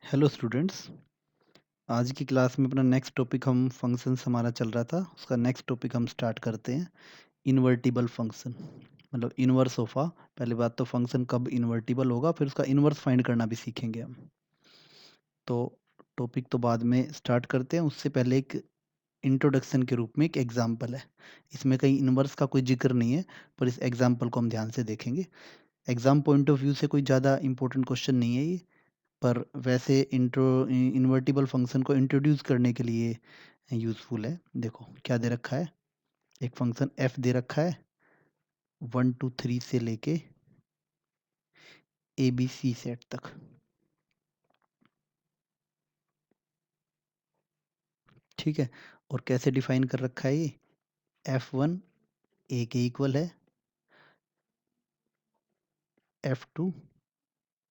Hello students. आज की class में अपना नेक्स्ट टॉपिक हम फंक्शंस हमारा चल रहा था, उसका नेक्स्ट टॉपिक हम स्टार्ट करते हैं। इन्वर्टिबल फंक्शन मतलब इन्वर्स ऑफ आ। पहली बात तो फंक्शन कब इन्वर्टिबल होगा, फिर उसका इन्वर्स फाइंड करना भी सीखेंगे हम। तो टॉपिक तो बाद में स्टार्ट करते हैं, उससे पहले एक इंट्रोडक्शन के रूप में एक एग्जाम्पल है। इसमें कहीं इन्वर्स का कोई जिक्र नहीं है, पर इस एग्जाम्पल को हम ध्यान से देखेंगे। एग्जाम पॉइंट ऑफ व्यू से कोई ज़्यादा इंपॉर्टेंट क्वेश्चन नहीं है ये, पर वैसे इन्वर्टिबल फंक्शन को इंट्रोड्यूस करने के लिए यूज़फुल है। देखो क्या दे रखा है, एक फंक्शन f दे रखा है 1 2 3 से लेके ए बी सी सेट तक। ठीक है, और कैसे डिफाइन कर रखा है ये, f1 ए के इक्वल है, f2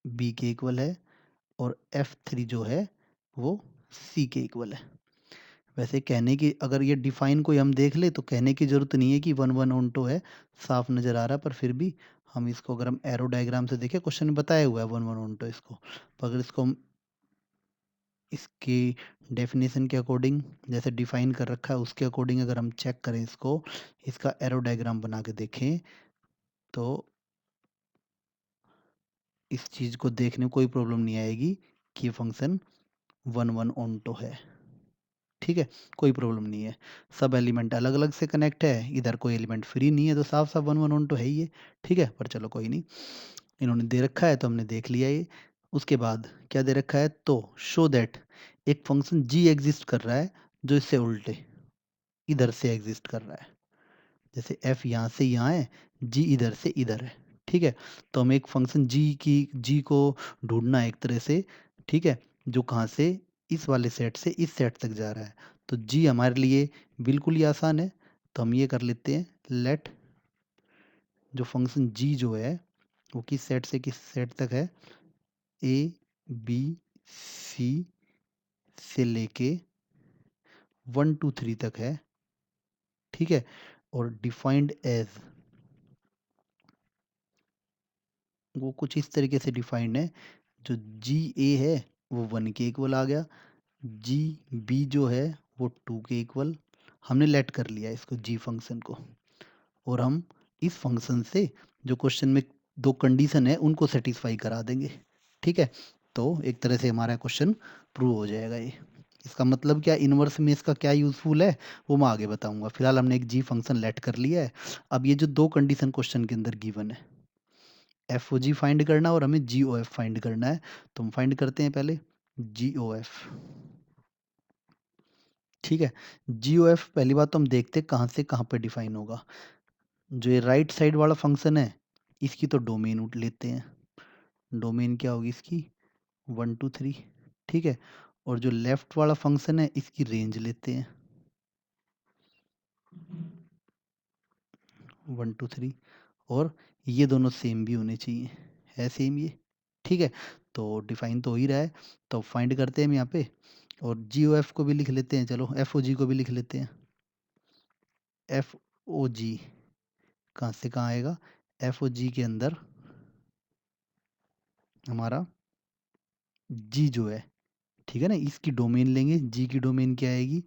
बी के इक्वल है, और f3 जो है वो सी के इक्वल है। वैसे कहने की अगर ये डिफाइन कोई हम देख ले तो कहने की ज़रूरत नहीं है कि 1 1 ऑन 2 है, साफ नज़र आ रहा है। पर फिर भी हम इसको अगर हम एरो डायग्राम से देखें, क्वेश्चन में बताया हुआ है 1 1 ऑन 2 इसको, पर अगर इसको हम इसकी डेफिनेशन के अकॉर्डिंग जैसे डिफाइन कर रखा है उसके अकॉर्डिंग अगर हम चेक करें इसको, इसका एरो डायग्राम बना के देखें, तो इस चीज़ को देखने में कोई प्रॉब्लम नहीं आएगी कि ये फंक्शन 1 1 ऑन 2 है। ठीक है, कोई प्रॉब्लम नहीं है। सब एलिमेंट अलग अलग से कनेक्ट है, इधर कोई एलिमेंट फ्री नहीं है, तो साफ साफ 1 1 ऑन 2 है ही है। ठीक है, पर चलो कोई नहीं, इन्होंने दे रखा है तो हमने देख लिया ये। उसके बाद क्या दे रखा है, तो शो दैट एक फंक्शन जी एग्जिस्ट कर रहा है जो इससे उल्टे इधर से एग्जिस्ट कर रहा है। जैसे एफ यहाँ से यहाँ है, जी इधर से इधर है। ठीक है, तो हमें एक फंक्शन जी को ढूंढना है एक तरह से। ठीक है, जो कहाँ से, इस वाले सेट से इस सेट तक जा रहा है। तो जी हमारे लिए बिल्कुल ही आसान है, तो हम ये कर लेते हैं, लेट जो फंक्शन जी जो है वो किस सेट से किस सेट तक है, ए बी सी से लेके 1 2 3 तक है। ठीक है, और डिफाइंड एज वो कुछ इस तरीके से डिफाइंड है, जो जी ए है वो 1 के इक्वल आ गया, जी बी जो है वो 2 के इक्वल। हमने लेट कर लिया इसको जी फंक्शन को, और हम इस फंक्शन से जो क्वेश्चन में दो कंडीशन है उनको सेटिस्फाई करा देंगे। ठीक है, तो एक तरह से हमारा क्वेश्चन प्रूव हो जाएगा ये। इसका मतलब क्या, इनवर्स में इसका क्या यूजफुल है वो मैं आगे बताऊंगा। फिलहाल हमने एक जी फंक्शन लेट कर लिया है। अब ये जो दो कंडीशन क्वेश्चन के अंदर गिवन है, एफ ओ जी फाइंड करना और हमें जी ओ एफ फाइंड करना है, तो हम फाइंड करते हैं पहले जी ओ एफ। ठीक है, जी ओ एफ पहली बात तो हम देखते हैं कहाँ से कहाँ पे डिफाइन होगा। जो ये राइट साइड वाला फंक्शन है इसकी तो डोमेन उठ लेते हैं। डोमेन क्या होगी इसकी, 1 2 3। ठीक है, और जो लेफ्ट वाला फंक्शन है इसकी रेंज लेते हैं 1 2 3, और ये दोनों सेम भी होने चाहिए, है सेम ये। ठीक है, तो डिफाइन तो हो ही रहा है, तो फाइंड करते हैं हम यहाँ पे, और जी ओ एफ को भी लिख लेते हैं, चलो एफ ओ जी को भी लिख लेते हैं। एफ ओ जी कहाँ से कहाँ आएगा, एफ ओ जी के अंदर हमारा जी जो है, ठीक है ना, इसकी डोमेन लेंगे, जी की डोमेन क्या आएगी,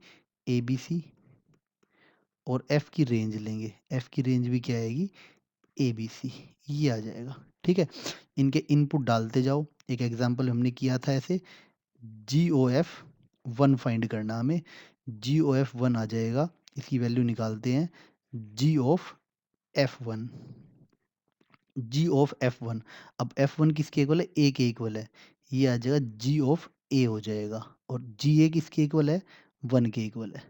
ए बी सी, और एफ की रेंज लेंगे, एफ की रेंज भी क्या आएगी, ए बी सी, ये आ जाएगा। ठीक है, इनके इनपुट डालते जाओ। एक एग्जांपल हमने किया था ऐसे, जी ओ एफ 1 फाइंड करना हमें, जी ओ एफ 1 आ जाएगा, इसकी वैल्यू निकालते हैं, g of f one, g of f one. अब एफ वन किसके इक्वल है, ए के इक्वल है, ये आ जाएगा जी ऑफ ए हो जाएगा, और जी ए किसके इक्वल है, 1 के इक्वल है।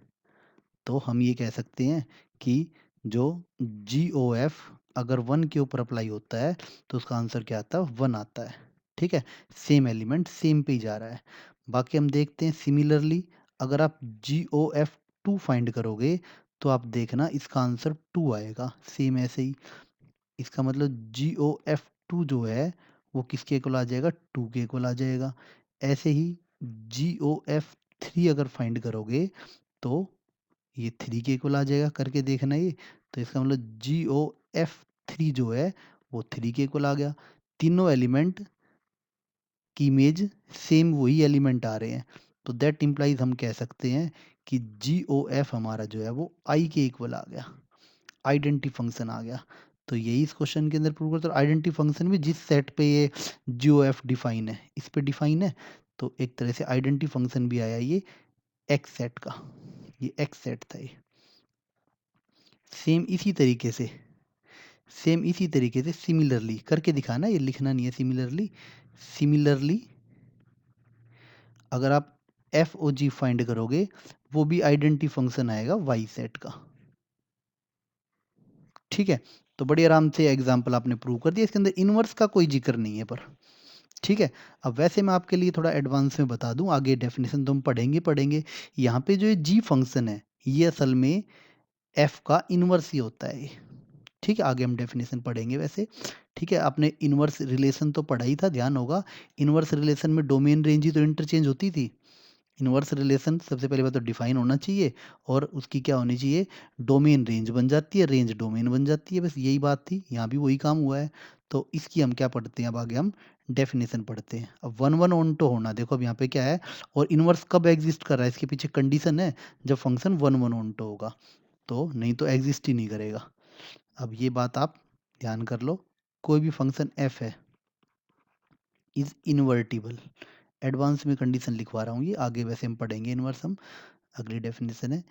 तो हम ये कह सकते हैं कि जो जी ओ एफ अगर 1 के ऊपर अप्लाई होता है तो उसका आंसर क्या आता है, 1 आता है। ठीक है, सेम एलिमेंट सेम पे ही जा रहा है। बाकी हम देखते हैं सिमिलरली, अगर आप जी ओ एफ 2 फाइंड करोगे तो आप देखना इसका आंसर 2 आएगा, सेम ऐसे ही। इसका मतलब जी ओ एफ 2 जो है वो किसके इक्वल आ जाएगा, 2 के इक्वल आ जाएगा। ऐसे ही जी ओ एफ 3 अगर फाइंड करोगे तो ये 3 के इक्वल आ जाएगा, करके देखना ये। तो इसका मतलब जी ओ एफ 3 जो है वो 3 के इक्वल आ गया। तीनों एलिमेंट की इमेज सेम वही एलिमेंट आ रहे हैं, तो दैट इम्प्लाइज हम कह सकते हैं कि GOF हमारा जो है वो I के इक्वल आ गया, आइडेंटिटी फंक्शन आ गया। तो यही इस क्वेश्चन के अंदर प्रूव करता है। आइडेंटिटी फंक्शन भी जिस सेट पे ये GOF डिफाइन है, इस पे डिफाइन है, तो एक तरह से आइडेंटिटी फंक्शन भी आया ये एक्स सेट का, ये एक्स सेट था ये। सेम इसी तरीके से सिमिलरली करके दिखाना, ये लिखना नहीं है, सिमिलरली अगर आप FOG फाइंड करोगे वो भी आइडेंटिटी फंक्शन आएगा वाई सेट का। ठीक है, तो बड़ी आराम से एग्जांपल आपने प्रूव कर दिया, इसके अंदर इनवर्स का कोई जिक्र नहीं है पर। ठीक है, अब वैसे मैं आपके लिए थोड़ा एडवांस में बता दूं, आगे डेफिनेशन तो हम पढ़ेंगे। यहाँ पे जो ये जी फंक्शन है ये असल में एफ का इनवर्स ही होता है ये। ठीक है, आगे हम डेफिनेशन पढ़ेंगे वैसे। ठीक है, आपने इनवर्स रिलेशन तो पढ़ा ही था, ध्यान होगा। इनवर्स रिलेशन में डोमेन रेंज ही तो इंटरचेंज होती थी। इनवर्स रिलेशन सबसे पहले बात तो डिफाइन होना चाहिए, और उसकी क्या होनी चाहिए, डोमेन रेंज बन जाती है, रेंज डोमेन बन जाती है, बस यही बात थी, यहाँ भी वही काम हुआ है। तो इसकी हम क्या पढ़ते हैं, अब आगे हम डेफिनेशन पढ़ते हैं। अब वन वन ऑन टू होना, देखो अब यहाँ पे क्या है, और इनवर्स कब एग्जिस्ट कर रहा है, इसके पीछे कंडीशन है, जब function one one onto होगा, तो नहीं तो एग्जिस्ट ही नहीं करेगा। अब ये बात आप ध्यान कर लो, कोई भी फंक्शन एफ है इज इनवर्टिबल, एडवांस में कंडीशन लिखवा रहा हूँ ये, आगे वैसे हम पढ़ेंगे इनवर्स हम। अगली डेफिनेशन है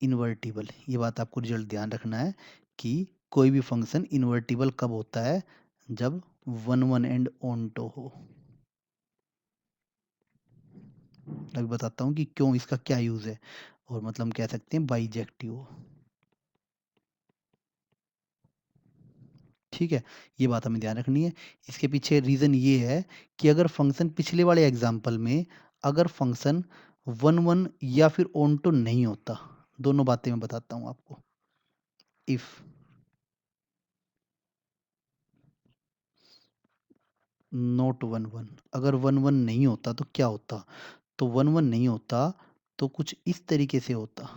इन्वर्टिबल, ये बात आपको रिजल्ट ध्यान रखना है कि कोई भी फंक्शन इन्वर्टिबल कब होता है, जब वन वन एंड ऑनटो हो। अभी बताता हूँ कि क्यों, इसका क्या यूज है, और मतलब हम कह सकते हैं बाइजेक्टिव हो। ठीक है, ये बात हमें ध्यान रखनी है। इसके पीछे रीजन ये है कि अगर फंक्शन पिछले वाले एग्जाम्पल में अगर फंक्शन वन वन या फिर ऑनटो नहीं होता, दोनों बातें मैं बताता हूँ आपको। इफ नॉट वन वन, अगर वन वन नहीं होता तो क्या होता, तो वन वन नहीं होता तो कुछ इस तरीके से होता,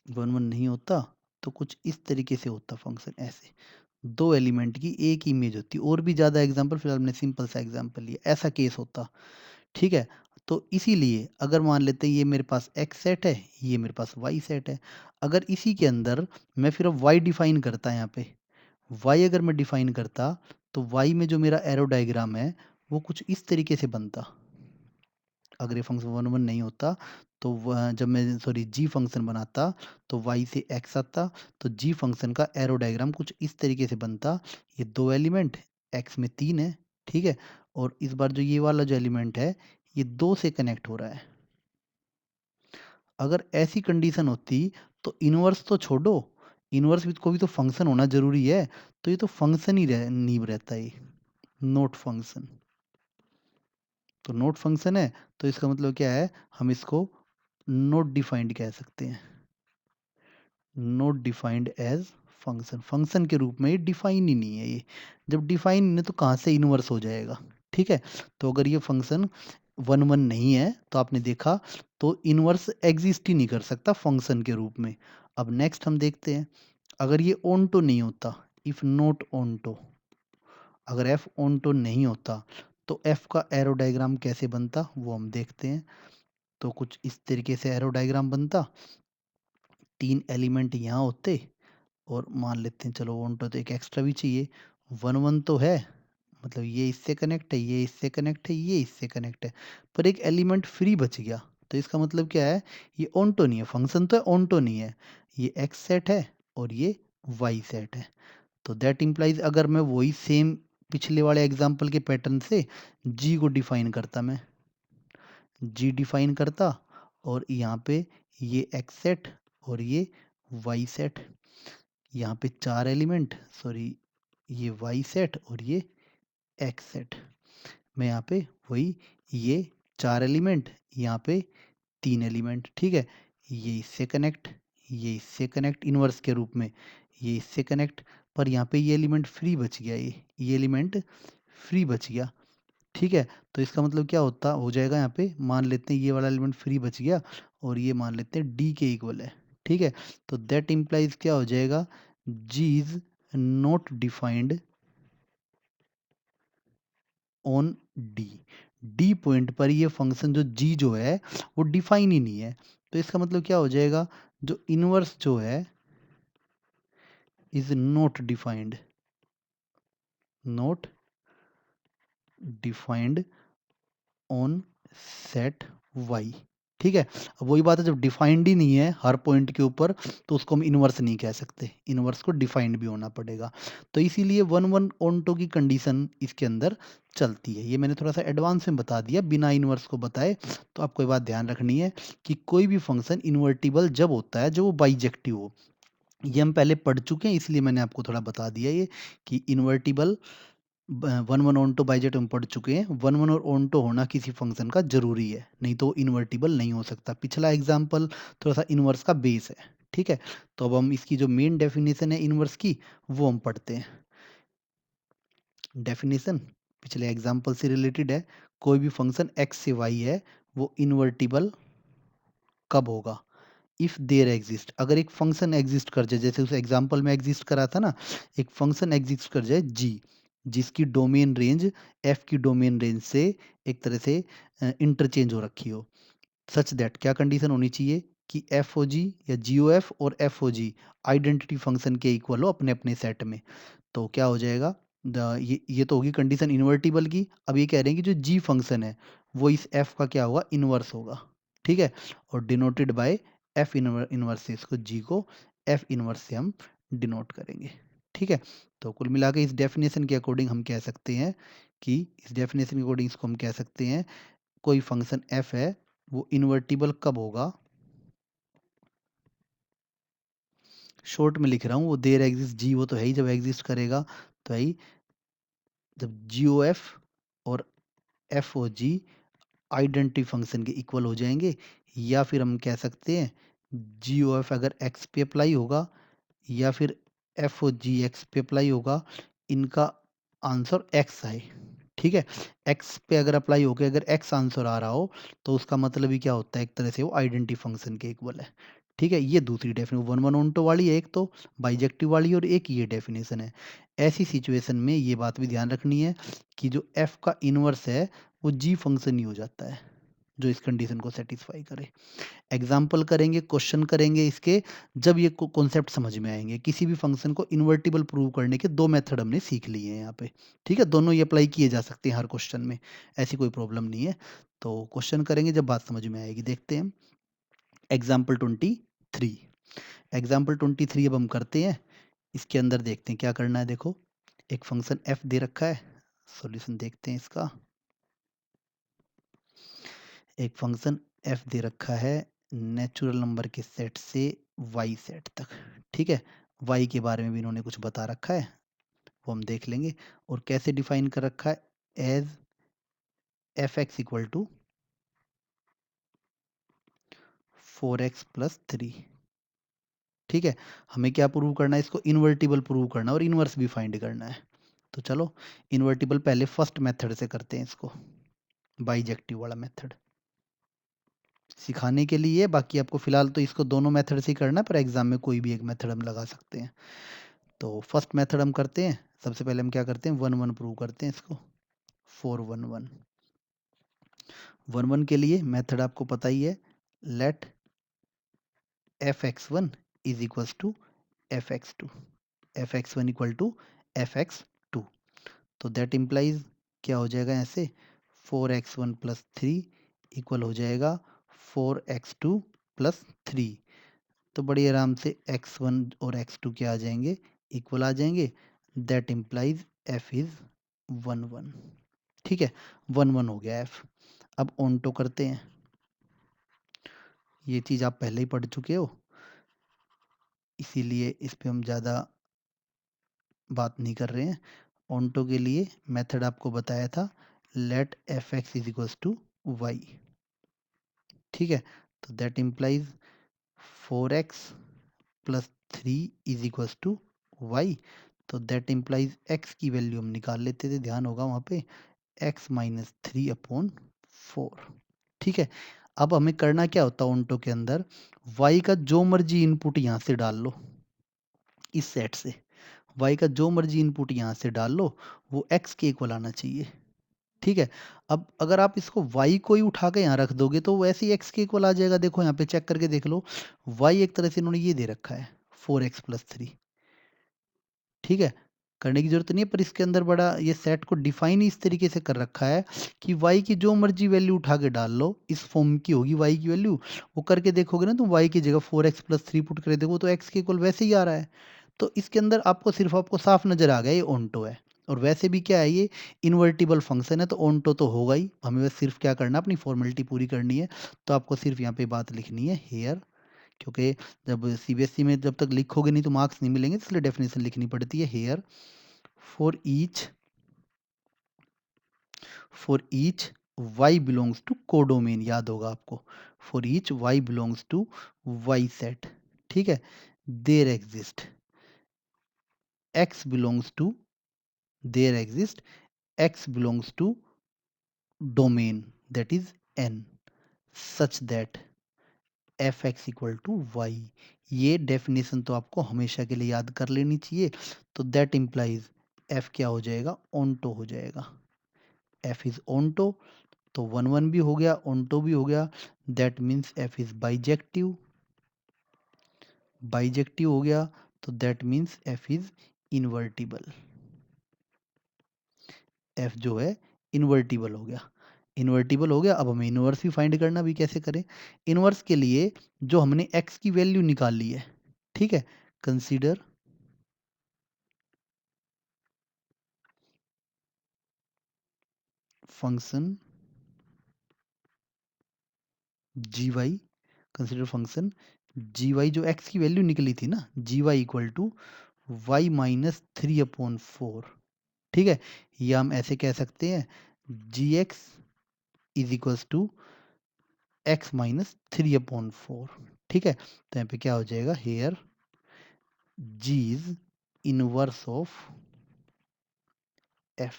वन वन नहीं होता तो कुछ इस तरीके से होता फंक्शन ऐसे, दो एलिमेंट की एक इमेज होती, और भी ज़्यादा एग्जांपल, फिलहाल मैंने सिंपल सा एग्जांपल लिया, ऐसा केस होता। ठीक है, तो इसीलिए अगर मान लेते हैं ये मेरे पास एक्स सेट है, ये मेरे पास वाई सेट है, अगर इसी के अंदर मैं फिर अब वाई डिफाइन करता यहाँ पे, वाई अगर मैं डिफाइन करता, तो वाई में जो मेरा एरो डायग्राम है वो कुछ इस तरीके से बनता। अगर ये फंक्शन वन वन नहीं होता, तो वह जब मैं सॉरी जी फंक्शन बनाता तो वाई से एक्स आता, तो जी फंक्शन का एरो डायग्राम कुछ इस तरीके से बनता, ये दो एलिमेंट, एक्स में तीन है। ठीक है, और इस बार जो ये वाला जो एलिमेंट है ये दो से कनेक्ट हो रहा है। अगर ऐसी कंडीशन होती तो इनवर्स तो छोड़ो, इनवर्स भी को भी तो फंक्शन होना जरूरी है, तो ये तो फंक्शन ही नहीं रहता ये, नोट फंक्शन। तो नोट फंक्शन है, तो इसका मतलब क्या है, हम इसको नोट डिफाइंड कह सकते हैं, not defined as function, function के रूप में ये डिफाइन ही नहीं है ये, जब डिफाइन नहीं है तो कहाँ से इनवर्स हो जाएगा। ठीक है, तो अगर ये फंक्शन वन वन नहीं है तो आपने देखा, तो इनवर्स एग्जिस्ट ही नहीं कर सकता फंक्शन के रूप में। अब नेक्स्ट हम देखते हैं, अगर ये ऑनटो नहीं होता, इफ नॉट ऑनटो, अगर एफ ऑनटो नहीं होता तो एफ का एरो डायग्राम कैसे बनता वो हम देखते हैं। तो कुछ इस तरीके से एरो डायग्राम बनता, तीन एलिमेंट यहाँ होते, और मान लेते हैं चलो ऑनटो तो एक एक्स्ट्रा भी चाहिए, वन वन तो है, मतलब ये इससे कनेक्ट है, ये इससे कनेक्ट है, ये इससे कनेक्ट है, पर एक एलिमेंट फ्री बच गया, तो इसका मतलब क्या है, ये ऑनटो नहीं है, फंक्शन तो है, ऑनटो नहीं है, ये एक्स सेट है और ये वाई सेट है। तो दैट इम्प्लाइज अगर मैं वही सेम पिछले वाले एग्जाम्पल के पैटर्न से जी को डिफाइन करता, मैं जी डिफाइन करता, और यहाँ पे ये एक्स सेट और ये वाई सेट, यहाँ पे चार एलिमेंट, सॉरी ये वाई सेट और ये एक्स सेट, मैं यहाँ पे वही, ये चार एलिमेंट, यहाँ पे तीन एलिमेंट। ठीक है, ये इससे कनेक्ट, ये इससे कनेक्ट इनवर्स के रूप में, ये इससे कनेक्ट, पर यहाँ पे ये एलिमेंट फ्री बच गया, ये एलिमेंट फ्री बच गया। ठीक है, तो इसका मतलब क्या होता हो जाएगा, यहाँ पे मान लेते हैं ये वाला एलिमेंट फ्री बच गया, और ये मान लेते हैं डी के इक्वल है। ठीक है, तो दैट इम्प्लाइज क्या हो जाएगा, g is not defined on D. D point पर ये फंक्शन जो जी जो है वो डिफाइन ही नहीं है। तो इसका मतलब क्या हो जाएगा, जो इनवर्स जो है is not defined, not defined on set Y. ठीक है, अब वही बात है, जब डिफाइंड ही नहीं है हर पॉइंट के ऊपर तो उसको हम इनवर्स नहीं कह सकते, इनवर्स को डिफाइंड भी होना पड़ेगा। तो इसीलिए वन वन ऑन टू की कंडीशन इसके अंदर चलती है। ये मैंने थोड़ा सा एडवांस में बता दिया बिना इनवर्स को बताए। तो आपको ये बात ध्यान रखनी है कि कोई भी फंक्शन इन्वर्टिबल जब होता है जब वो बाइजेक्टिव हो। ये हम पहले पढ़ चुके हैं, इसलिए मैंने आपको थोड़ा बता दिया ये कि invertible one one onto bijective हम पढ़ चुके हैं। वन वन और ऑन टू होना किसी फंक्शन का जरूरी है, नहीं तो इन्वर्टिबल नहीं हो सकता। पिछला एग्जाम्पल थोड़ा सा इनवर्स का बेस है। ठीक है, तो अब हम इसकी जो मेन डेफिनेशन है इनवर्स की वो हम पढ़ते हैं। डेफिनेशन पिछले एग्जाम्पल से रिलेटेड है। कोई भी फंक्शन एक्स से वाई है वो इन्वर्टिबल कब होगा, इफ देयर एग्जिस्ट, अगर एक फंक्शन एग्जिस्ट कर जाए, जैसे उस एग्जांपल में एग्जिस्ट करा था ना, एक फंक्शन एग्जिस्ट कर जाए जी, जिसकी डोमेन रेंज एफ की डोमेन रेंज से एक तरह से इंटरचेंज हो रखी हो, सच दैट क्या कंडीशन होनी चाहिए कि एफ ओ जी या जी ओ एफ और एफ ओ जी आइडेंटिटी फंक्शन के इक्वल हो अपने अपने सेट में। तो क्या हो जाएगा, ये तो होगी कंडीशन इन्वर्टिबल की। अब ये कह रहे हैं कि जो जी फंक्शन है वो इस एफ का क्या होगा, इनवर्स होगा। ठीक है, और डिनोटेड बाय एफ इनवर्स से इसको जी को एफ इनवर्स से हम डिनोट करेंगे। ठीक है, तो कुल मिला के इस डेफिनेशन के अकॉर्डिंग हम कह सकते हैं कि इस डेफिनेशन के अकॉर्डिंग इसको हम कह सकते हैं कोई फंक्शन एफ है वो इन्वर्टिबल कब होगा। शॉर्ट में लिख रहा हूँ, वो देर एग्जिस्ट जी वो तो है ही, जब एग्जिस्ट करेगा तो है ही जब जी ओ एफ और एफ ओ जी आइडेंटिटी फंक्शन के इक्वल हो जाएंगे। या फिर हम कह सकते हैं जी ओ एफ अगर एक्स पे अप्लाई होगा या फिर एफ ओ जी एक्स पे अप्लाई होगा, इनका आंसर एक्स आए। ठीक है, एक्स पे अगर अप्लाई होकर अगर एक्स आंसर आ रहा हो तो उसका मतलब ही क्या होता है, एक तरह से वो आइडेंटिटी फंक्शन के इक्वल है। ठीक है, ये दूसरी definition one one onto वाली है, एक तो बाइजेक्टिव वाली और एक ये डेफिनेशन है। ऐसी सिचुएशन में ये बात भी ध्यान रखनी है कि जो एफ का इनवर्स है वो जी फंक्शन ही हो जाता है जो इस कंडीशन को सेटिस्फाई करे। एग्जाम्पल करेंगे, क्वेश्चन करेंगे इसके, जब ये कॉन्सेप्ट समझ में आएंगे। किसी भी फंक्शन को इन्वर्टिबल प्रूव करने के दो मेथड हमने सीख लिए हैं यहाँ पे। ठीक है, दोनों ही अप्लाई किए जा सकते हैं हर क्वेश्चन में, ऐसी कोई प्रॉब्लम नहीं है। तो क्वेश्चन करेंगे जब बात समझ में आएगी। देखते हैं एग्जाम्पल 23। एग्जाम्पल 23 अब हम करते हैं। इसके अंदर देखते हैं क्या करना है। देखो एक फंक्शन एफ दे रखा है, सॉल्यूशन देखते हैं इसका। एक फंक्शन एफ दे रखा है नेचुरल नंबर के सेट से वाई सेट तक। ठीक है, वाई के बारे में भी इन्होंने कुछ बता रखा है, वो हम देख लेंगे। और कैसे डिफाइन कर रखा है, as f x equal to 4x+3। ठीक है, हमें क्या प्रूव करना है, इसको इन्वर्टिबल प्रूव करना है और इनवर्स भी फाइंड करना है। तो चलो इन्वर्टिबल पहले फर्स्ट मेथड से करते हैं इसको, बाइजेक्टिव वाला मेथड सिखाने के लिए। बाकी आपको फिलहाल तो इसको दोनों मेथड से ही करना है, पर एग्जाम में कोई भी एक मेथड हम लगा सकते हैं। तो फर्स्ट मेथड हम करते हैं, सबसे पहले हम क्या करते हैं, वन वन प्रूव करते हैं इसको। 4 1 1 1 1 के लिए मेथड आपको पता ही है, let f(x1) is equals to f(x2), f(x1) equal to f(x2). तो दैट इम्प्लाइज क्या हो जाएगा, ऐसे 4x1+3 इक्वल हो जाएगा 4x2+3। तो बड़ी आराम से x1 और x2 क्या आ जाएंगे, इक्वल आ जाएंगे। That implies f is 1 1। ठीक है, 1 1 हो गया f। अब ऑनटो करते हैं, ये चीज़ आप पहले ही पढ़ चुके हो इसीलिए इस पे हम ज़्यादा बात नहीं कर रहे हैं। ऑनटो के लिए मेथड आपको बताया था, let f x is equals to y. ठीक है, तो that implies 4x+3 is equals to y. तो दैट इम्प्लाइज x की वैल्यू हम निकाल लेते थे, ध्यान होगा वहाँ पे x-3/4। ठीक है, अब हमें करना क्या होता है ऑनटो के अंदर, y का जो मर्जी इनपुट यहाँ से डाल लो, इस सेट से y का जो मर्जी इनपुट यहाँ से डाल लो, वो x के इक्वल आना चाहिए। ठीक है। अब अगर आप इसको y को ही उठा के यहाँ रख दोगे तो वैसे ही x के इक्वल आ जाएगा। देखो यहाँ पे चेक करके देख लो, y एक तरह से इन्होंने ये दे रखा है 4x+3। ठीक है, करने की जरूरत नहीं है, पर इसके अंदर बड़ा ये सेट को डिफाइन ही इस तरीके से कर रखा है कि y की जो मर्जी वैल्यू उठा के डाल लो, इस फॉर्म की होगी y की वैल्यू। वो करके देखोगे ना, तुम y की जगह 4x+3 पुट कर देखो तो x के इक्वल वैसे ही आ रहा है। तो इसके अंदर आपको सिर्फ आपको साफ नजर आ गया ये ऑन्टो है। और वैसे भी क्या है, ये इन्वर्टिबल फंक्शन है तो ऑन्टो तो होगा ही। हमें बस सिर्फ क्या करना है, अपनी फॉर्मेलिटी पूरी करनी है। तो आपको सिर्फ यहाँ पे बात लिखनी है हेयर, क्योंकि जब सीबीएसई में जब तक लिखोगे नहीं तो मार्क्स नहीं मिलेंगे, इसलिए डेफिनेशन लिखनी पड़ती है here. For each y belongs to codomain, याद होगा आपको, for each y belongs to y set. ठीक है, there exist x belongs to there exist x belongs to domain, that is n, such that fx equal to y। ये definition तो आपको हमेशा के लिए याद कर लेनी चाहिए। तो दैट इम्प्लाइज f क्या हो जाएगा, ऑन्टो हो जाएगा। f इज ऑन्टो, तो 1 1 भी हो गया, ऑन्टो भी हो गया। That means f is bijective, bijective हो गया, तो that means f is invertible. f जो है इन्वर्टिबल हो गया। इन्वर्टिबल हो गया, अब हमें इनवर्स भी फाइंड करना, भी कैसे करें। इनवर्स के लिए जो हमने x की वैल्यू निकाली है, ठीक है, consider function gy, consider function gy, जो x की वैल्यू निकली थी ना, gy इक्वल टू y-3/4। ठीक है, या हम ऐसे कह सकते हैं gx is equals to x-3/4। ठीक है, तो यहाँ पे क्या हो जाएगा, here g is inverse of f।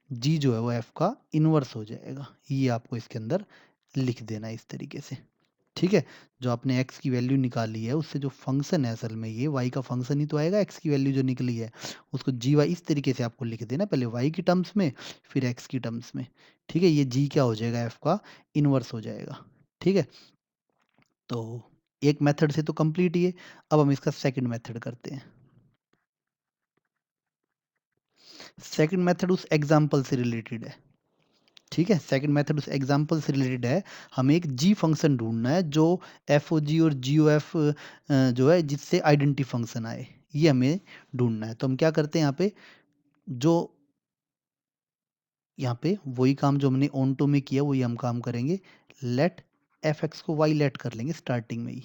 g जो है वो f का इनवर्स हो जाएगा। ये आपको इसके अंदर लिख देना है इस तरीके से। ठीक है, जो आपने x की वैल्यू निकाली है उससे जो फंक्शन है, असल में ये y का फंक्शन ही तो आएगा, x की वैल्यू जो निकली है उसको जी वाई इस तरीके से आपको लिख देना, पहले y की टर्म्स में फिर x की टर्म्स में। ठीक है, ये g क्या हो जाएगा, f का इनवर्स हो जाएगा। ठीक है, तो एक मेथड से तो कंप्लीट ही है। अब हम इसका सेकंड मेथड करते हैं। सेकंड मेथड उस एग्जाम्पल से रिलेटेड है। ठीक है, सेकंड मेथड उस एग्जाम्पल से रिलेटेड है। हमें एक जी फंक्शन ढूंढना है जो एफ ओ जी और जी ओ एफ जो है जिससे आइडेंटिटी फंक्शन आए, ये हमें ढूंढना है। तो हम क्या करते हैं, जो यहाँ पे वही काम जो हमने ऑन टू में किया वही हम काम करेंगे। लेट एफ एक्स को वाई लेट कर लेंगे स्टार्टिंग में ही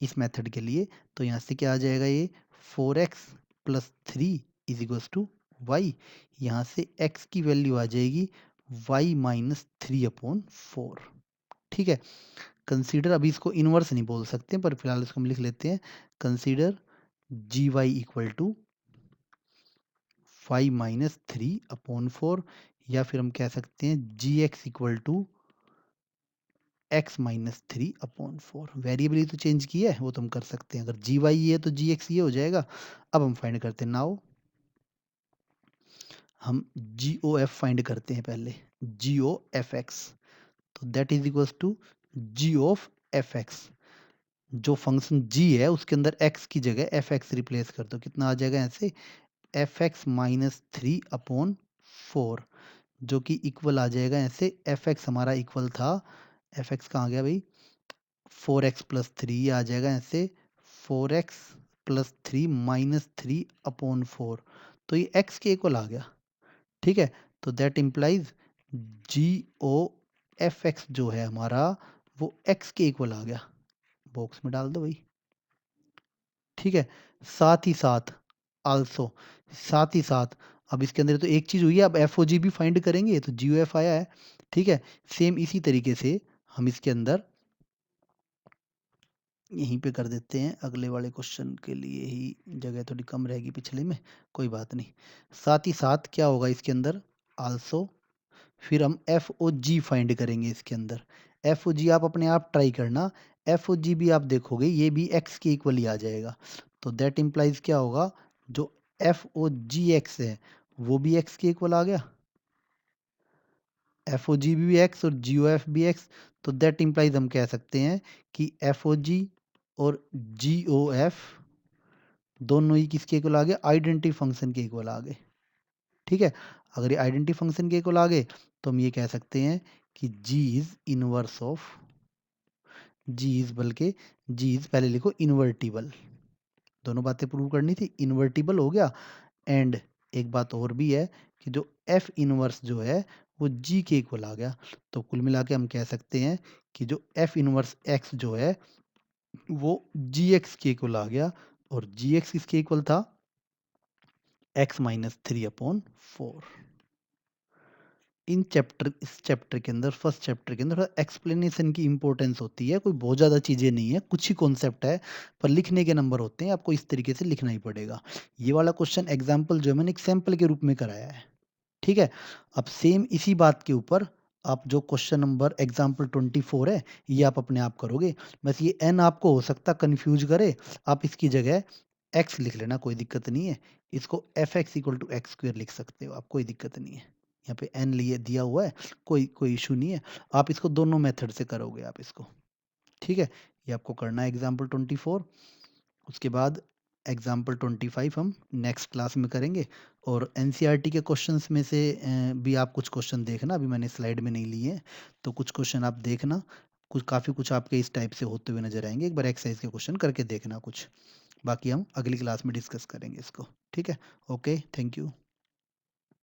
इस मेथड के लिए। तो यहाँ से क्या आ जाएगा, ये 4x+3 is equals to Y. यहाँ से x की वैल्यू आ जाएगी y-3/4। ठीक है, कंसीडर, अभी इसको इनवर्स नहीं बोल सकते पर फिलहाल इसको हम लिख लेते हैं, consider g y equal to y-3/4, या फिर हम कह सकते हैं g x equal to x-3/4। Variable ही तो चेंज किया है, वो तो हम कर सकते हैं। अगर जी वाई ये है तो जी एक्स ये हो जाएगा। अब हम फाइंड करते हैं, नाउ हम जी ओ एफ फाइंड करते हैं पहले, जी ओ एफ एक्स। तो that is equals to g of f x. जो फंक्शन g है उसके अंदर x की जगह एफ एक्स रिप्लेस कर दो, कितना आ जाएगा ऐसे, f(x-3/4), जो कि इक्वल आ जाएगा ऐसे, f(x) हमारा इक्वल था, f(x) कहाँ गया भाई, 4x+3 आ जाएगा ऐसे, 4x+3-3/4। तो ये x के इक्वल आ गया। ठीक है, तो that implies g o f x जो है हमारा वो x के इक्वल आ गया। बॉक्स में डाल दो भाई। ठीक है, साथ ही साथ आल्सो, साथ ही साथ अब इसके अंदर तो एक चीज हुई है, अब एफ ओ जी भी फाइंड करेंगे तो जी ओ एफ आया है। ठीक है, सेम इसी तरीके से हम इसके अंदर यहीं पे कर देते हैं, अगले वाले क्वेश्चन के लिए ही जगह थोड़ी कम रहेगी पिछले में, कोई बात नहीं। साथ ही साथ क्या होगा इसके अंदर, आल्सो, फिर हम एफ ओ जी फाइंड करेंगे इसके अंदर। एफ ओ जी आप अपने आप ट्राई करना, एफ ओ जी भी आप देखोगे ये भी एक्स के इक्वल ही आ जाएगा। तो दैट इम्प्लाइज क्या होगा, जो एफ ओ जी एक्स है वो भी एक्स के इक्वल आ गया। एफ ओ जी भी एक्स और जी ओ एफ भी एक्स, तो दैट इम्प्लाइज हम कह सकते हैं कि एफ ओ जी और जी ओ एफ दोनों ही किसके इक्वल आ गए, आइडेंटिटी फंक्शन के इक्वल आ गए। ठीक है, अगर ये आइडेंटिटी फंक्शन के इक्वल आ गए तो हम ये कह सकते हैं कि g is inverse of, g is बल्कि जी इज पहले लिखो इन्वर्टिबल, दोनों बातें प्रूव करनी थी, इन्वर्टिबल हो गया। एंड एक बात और भी है कि जो एफ इनवर्स जो है वो जी के इक्वल आ गया, तो कुल मिला के हम कह सकते हैं कि जो एफ इनवर्स एक्स जो है वो जी एक्स के इक्वल आ गया, और जी एक्स किसके इक्वल था, एक्स माइनस 3/4। इस चैप्टर के अंदर, फर्स्ट चैप्टर के अंदर एक्सप्लेनेशन की इंपॉर्टेंस होती है, कोई बहुत ज़्यादा चीज़ें नहीं है, कुछ ही कॉन्सेप्ट है, पर लिखने के नंबर होते हैं, आपको इस तरीके से लिखना ही पड़ेगा। ये वाला क्वेश्चन एग्जाम्पल जो है मैंने एक सैम्पल के रूप में कराया है। ठीक है, अब सेम इसी बात के ऊपर आप जो क्वेश्चन नंबर एग्जाम्पल 24 है ये आप अपने आप करोगे, बस ये एन आपको हो सकता कंफ्यूज करे, आप इसकी जगह एक्स लिख लेना, कोई दिक्कत नहीं है, इसको f x equal to x square लिख सकते हो आप, कोई दिक्कत नहीं है, यहाँ पे एन लिए दिया हुआ है, कोई कोई इशू नहीं है, आप इसको दोनों मेथड से करोगे आप इसको। ठीक है, ये आपको करना है एग्जाम्पल 24, उसके बाद एग्जाम्पल 25 हम नेक्स्ट क्लास में करेंगे। और एनसीईआरटी के क्वेश्चंस में से भी आप कुछ क्वेश्चन देखना, अभी मैंने स्लाइड में नहीं लिए हैं, तो कुछ क्वेश्चन आप देखना, कुछ काफ़ी कुछ आपके इस टाइप से होते हुए नजर आएंगे, एक बार एक्सरसाइज के क्वेश्चन करके देखना कुछ, बाकी हम अगली क्लास में डिस्कस करेंगे इसको। ठीक है, ओके, थैंक यू।